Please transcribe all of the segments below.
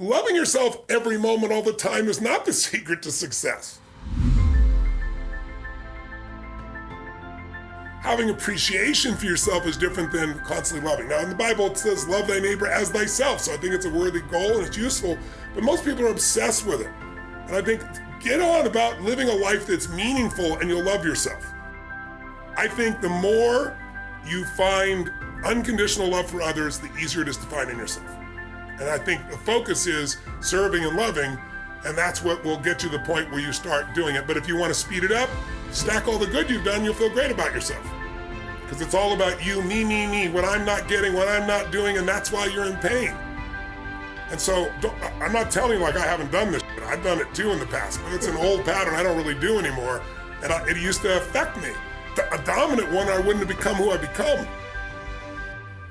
Loving yourself every moment, all the time is not the secret to success. Having appreciation for yourself is different than constantly loving. Now in the Bible it says, love thy neighbor as thyself. So I think it's a worthy goal and it's useful, but most people are obsessed with it. And I think get on about living a life that's meaningful and you'll love yourself. I think the more you find unconditional love for others, the easier it is to find in yourself. And I think the focus is serving and loving, and that's what will get you to the point where you start doing it. But if you want to speed it up, stack all the good you've done, you'll feel great about yourself. Because it's all about you, me, what I'm not getting, what I'm not doing, and that's why you're in pain. And so I'm not telling you like I haven't done this shit. I've done it too in the past, but it's an old pattern I don't really do anymore. And it used to affect me. A dominant one, I wouldn't have become who I become.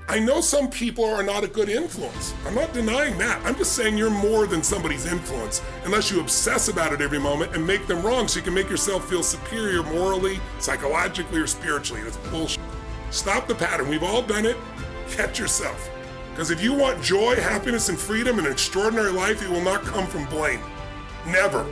I know some people are not a good influence. I'm not denying that. I'm just saying you're more than somebody's influence unless you obsess about it every moment and make them wrong so you can make yourself feel superior morally, psychologically, or spiritually. That's bullshit. Stop the pattern. We've all done it. Catch yourself. Because if you want joy, happiness, and freedom and an extraordinary life, it will not come from blame. Never.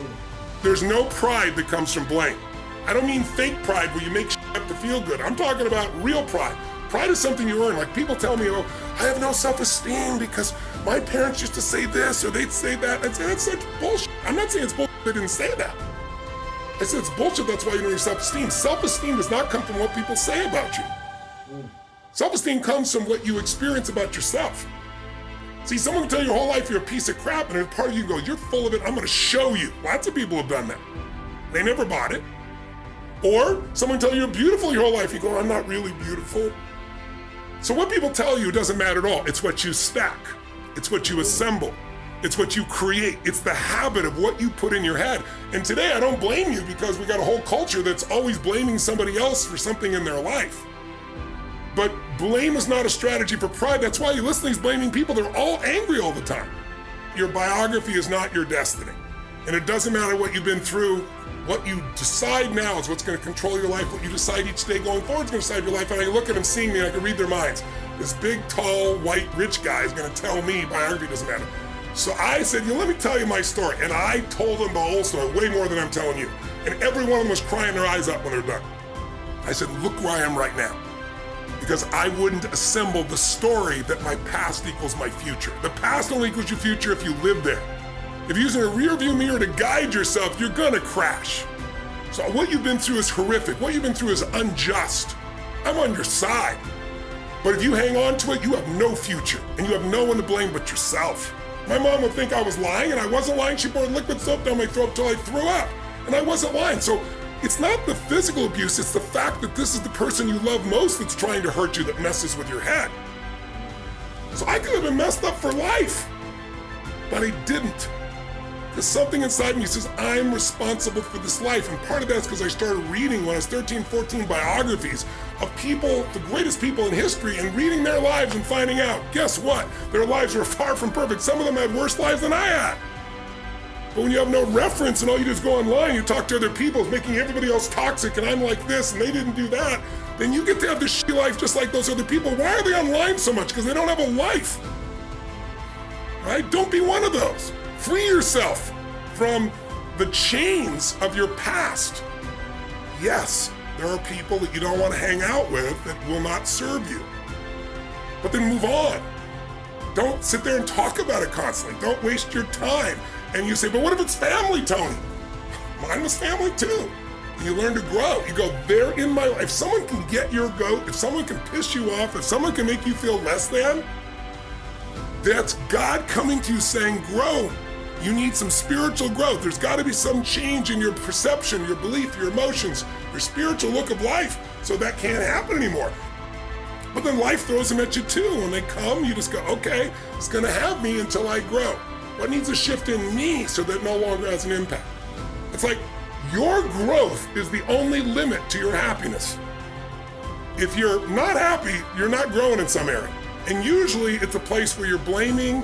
There's no pride that comes from blame. I don't mean fake pride where you make shit up to feel good. I'm talking about real pride. Pride is something you earn. Like people tell me, oh, I have no self-esteem because my parents used to say this or they'd say that. I'd say that's such bullshit. I'm not saying it's bullshit they didn't say that. I said it's bullshit, that's why you know your self-esteem. Self-esteem does not come from what people say about you. Self-esteem comes from what you experience about yourself. See, someone can tell you your whole life you're a piece of crap, and there's part of you go, you're full of it, I'm gonna show you. Lots of people have done that. They never bought it. Or someone tell you you're beautiful your whole life, you go, I'm not really beautiful. So what people tell you doesn't matter at all. It's what you stack. It's what you assemble. It's what you create. It's the habit of what you put in your head. And today I don't blame you because we got a whole culture that's always blaming somebody else for something in their life. But blame is not a strategy for pride. That's why you listen to these blaming people. They're all angry all the time. Your biography is not your destiny. And it doesn't matter what you've been through. What you decide now is what's going to control your life. What you decide each day going forward is going to decide your life. And I can look at them seeing me and I can read their minds. This big, tall, white, rich guy is going to tell me biography doesn't matter. So I said, let me tell you my story. And I told them the whole story, way more than I'm telling you. And every one of them was crying their eyes out when they're done. I said, look where I am right now. Because I wouldn't assemble the story that my past equals my future. The past only equals your future if you live there. If you're using a rear view mirror to guide yourself, you're gonna crash. So what you've been through is horrific. What you've been through is unjust. I'm on your side. But if you hang on to it, you have no future and you have no one to blame but yourself. My mom would think I was lying and I wasn't lying. She poured liquid soap down my throat till I threw up and I wasn't lying. So it's not the physical abuse, it's the fact that this is the person you love most that's trying to hurt you that messes with your head. So I could have been messed up for life, but I didn't. Because something inside me says, I'm responsible for this life. And part of that is because I started reading when I was 13, 14 biographies of people, the greatest people in history, and reading their lives and finding out, guess what? Their lives were far from perfect. Some of them had worse lives than I had. But when you have no reference and all you do is go online, you talk to other people, it's making everybody else toxic and I'm like this and they didn't do that, then you get to have this shitty life just like those other people. Why are they online so much? Because they don't have a life. Right? Don't be one of those. Free yourself from the chains of your past. Yes, there are people that you don't want to hang out with that will not serve you. But then move on. Don't sit there and talk about it constantly. Don't waste your time. And you say, but what if it's family, Tony? Mine was family too. And you learn to grow. You go, they're in my life. If someone can get your goat, if someone can piss you off, if someone can make you feel less than, that's God coming to you saying, grow. You need some spiritual growth. There's got to be some change in your perception, your belief, your emotions, your spiritual look of life, so that can't happen anymore. But then life throws them at you too. When they come, you just go, okay, it's gonna have me until I grow. What needs a shift in me so that it no longer has an impact? It's like your growth is the only limit to your happiness. If you're not happy, you're not growing in some area. And usually it's a place where you're blaming,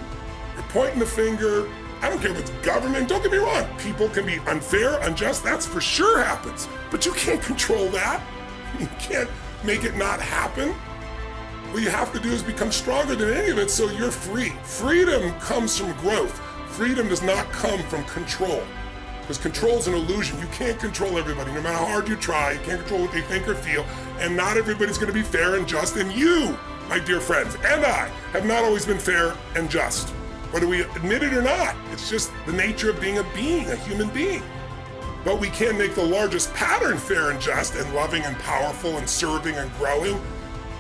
you're pointing the finger. I don't care if it's government, don't get me wrong. People can be unfair, unjust, that's for sure happens. But you can't control that. You can't make it not happen. What you have to do is become stronger than any of it so you're free. Freedom comes from growth. Freedom does not come from control, because control is an illusion. You can't control everybody, no matter how hard you try. You can't control what they think or feel, and not everybody's going to be fair and just. And you, my dear friends, and I have not always been fair and just, whether we admit it or not. It's just the nature of being, a human being. But we can make the largest pattern fair and just and loving and powerful and serving and growing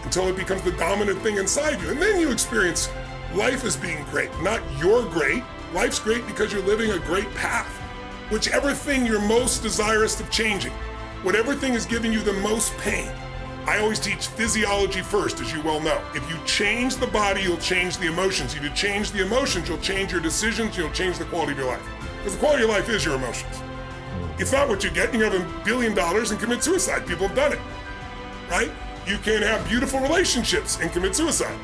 until it becomes the dominant thing inside you. And then you experience life as being great, not you're great. Life's great because you're living a great path. Whichever thing you're most desirous of changing, whatever thing is giving you the most pain. I always teach physiology first, as you well know. If you change the body, you'll change the emotions. If you change the emotions, you'll change your decisions, you'll change the quality of your life. Because the quality of your life is your emotions. It's not what you get. You can have $1 billion and commit suicide. People have done it, right? You can have beautiful relationships and commit suicide.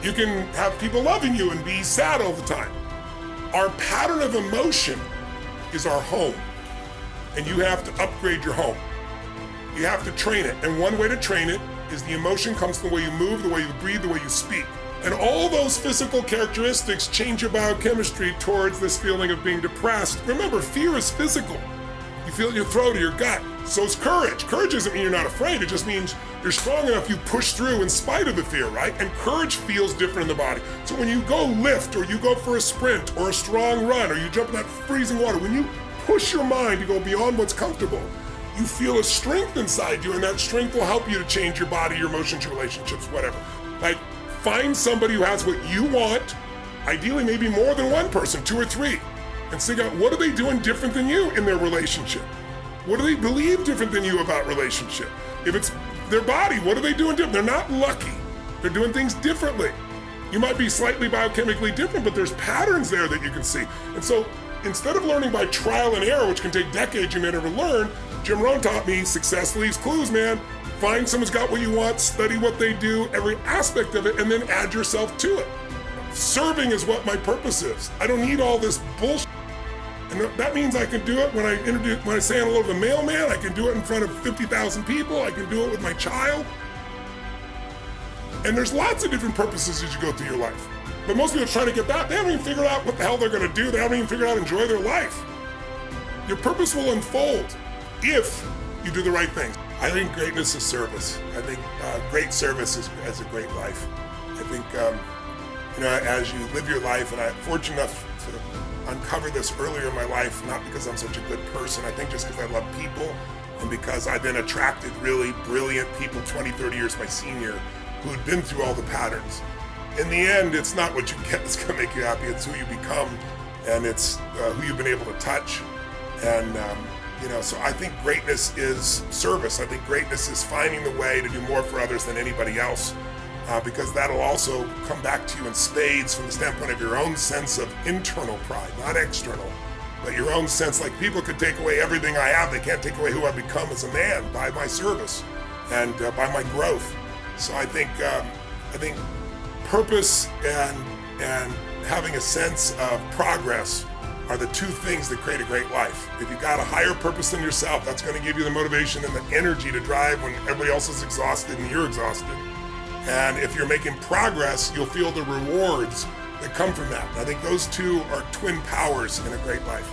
You can have people loving you and be sad all the time. Our pattern of emotion is our home, and you have to upgrade your home. You have to train it, and one way to train it is the emotion comes from the way you move, the way you breathe, the way you speak. And all those physical characteristics change your biochemistry towards this feeling of being depressed. Remember, fear is physical. You feel it in your throat or your gut. So is courage. Courage doesn't mean you're not afraid. It just means you're strong enough, you push through in spite of the fear, right? And courage feels different in the body. So when you go lift, or you go for a sprint, or a strong run, or you jump in that freezing water, when you push your mind to go beyond what's comfortable, you feel a strength inside you, and that strength will help you to change your body, your emotions, your relationships, whatever. Like, find somebody who has what you want, ideally maybe more than one person, 2 or 3, and figure out what are they doing different than you in their relationship? What do they believe different than you about relationship? If it's their body, what are they doing different? They're not lucky. They're doing things differently. You might be slightly biochemically different, but there's patterns there that you can see. And so instead of learning by trial and error, which can take decades, you may never learn, Jim Rohn taught me success leaves clues, man. Find someone's got what you want, study what they do, every aspect of it, and then add yourself to it. Serving is what my purpose is. I don't need all this bullshit. And that means I can do it when I say hello to the mailman. I can do it in front of 50,000 people. I can do it with my child. And there's lots of different purposes as you go through your life. But most people are trying to get that. They haven't even figured out what the hell they're going to do. They haven't even figured out how to enjoy their life. Your purpose will unfold if you do the right things. I think greatness is service. I think great service is a great life. I think, as you live your life, and I'm fortunate enough to uncover this earlier in my life, not because I'm such a good person, I think just because I love people, and because I've been attracted really brilliant people 20, 30 years my senior who had been through all the patterns. In the end, it's not what you get that's going to make you happy, it's who you become, and it's who you've been able to touch. And so I think greatness is service. I think greatness is finding the way to do more for others than anybody else, because that'll also come back to you in spades from the standpoint of your own sense of internal pride, not external, but your own sense. Like, people could take away everything I have, they can't take away who I've become as a man by my service and by my growth. So I think purpose and having a sense of progress are the two things that create a great life. If you got a higher purpose than yourself, that's going to give you the motivation and the energy to drive when everybody else is exhausted and you're exhausted. And if you're making progress, you'll feel the rewards that come from that. And I think those two are twin powers in a great life.